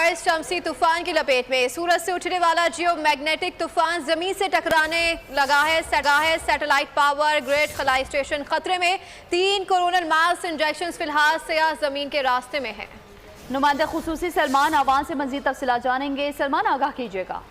मर्ज शम्सी तूफान की लपेट में। सूरज से उठने वाला जियो मैग्नेटिक तूफान जमीन से टकराने लगा है। सैटेलाइट पावर ग्रिड खलाई स्टेशन खतरे में। 3 कोरोनल मास इंजेक्शन फिलहाल सयाह जमीन के रास्ते में है। नुमाइंदा खुसूसी सलमान आवान से मजीद तफसीलात जानेंगे। सलमान, आगाह कीजिएगा।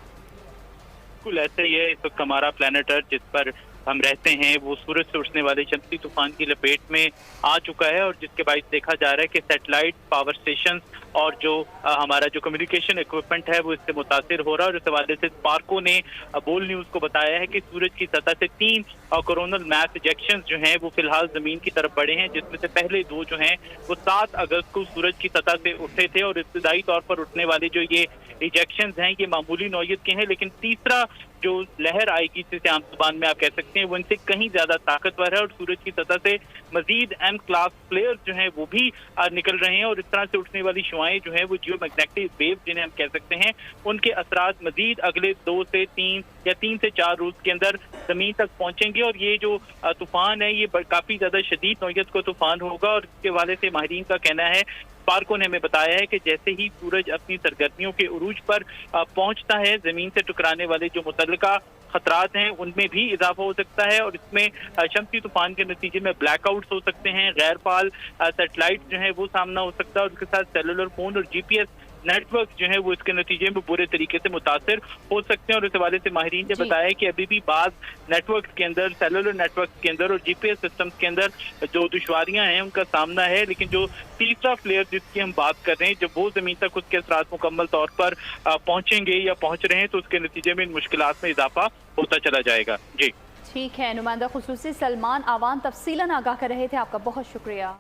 बिल्कुल ऐसे ही है। इस वक्त हमारा प्लेनेट अर्थ जिस पर हम रहते हैं वो सूरज से उठने वाले शम्सी तूफान की लपेट में आ चुका है, और जिसके बाद देखा जा रहा है कि सैटेलाइट पावर स्टेशन और जो हमारा जो कम्युनिकेशन इक्विपमेंट है वो इससे मुतासिर हो रहा है। और इस हवाले से स्पार्को ने बोल न्यूज को बताया है कि सूरज की सतह से 3 कोरोनल मास इजेक्शन जो हैं वो फिलहाल जमीन की तरफ बढ़े हैं, जिसमें से पहले 2 जो हैं वो 7 अगस्त को सूरज की सतह से उठे थे। और इब्तदाई तौर पर उठने वाले जो ये इजेक्शन हैं ये मामूली नौयत के हैं, लेकिन तीसरा जो लहर आएगी जिसे आम जुबान में आप कह सकते हैं वो इनसे कहीं ज्यादा ताकतवर है। और सूरज की सतह से मजीद एम क्लास फ्लेयर जो हैं वो भी निकल रहे हैं, और इस तरह से उठने वाली शुआएं जो हैं वो जियो मैग्नेटिक वेव जिन्हें हम कह सकते हैं उनके असरात मजीद अगले 2 से 3 या 3 से 4 रोज के अंदर जमीन तक पहुंचेंगे। और ये जो तूफान है ये काफी ज्यादा शदीद नौयत को तूफान होगा। और इसके हवाले से माहिरीन का कहना है, स्पार्को ने हमें बताया है कि जैसे ही सूरज अपनी सरगर्मियों के उरूज पर पहुंचता है, जमीन से टकराने वाले जो मुतल्लिका खतरात हैं उनमें भी इजाफा हो सकता है। और इसमें शम्सी तूफान के नतीजे में ब्लैकआउट्स हो सकते हैं, गैर फाल सैटेलाइट जो है वो सामना हो सकता है, और उसके साथ सेलुलर फोन और जीपीएस नेटवर्क जो है वो इसके नतीजे में बुरे तरीके से मुतासिर हो सकते हैं। और इस हवाले से माहिरीन ने बताया कि अभी भी बाज नेटवर्क के अंदर, सेलुलर नेटवर्क के अंदर और जीपीएस सिस्टम्स के अंदर जो दुश्वारियां हैं उनका सामना है, लेकिन जो तीसरा फ्लेयर जिसकी हम बात कर रहे हैं जब वो जमीन तक उसके असरात मुकम्मल तौर पर पहुंचेंगे या पहुंच रहे हैं तो उसके नतीजे में इन मुश्किलात में इजाफा होता चला जाएगा। जी ठीक है, नुमाइंदा खुसूसी सलमान आवान तफसीलन आगाह कर रहे थे। आपका बहुत शुक्रिया।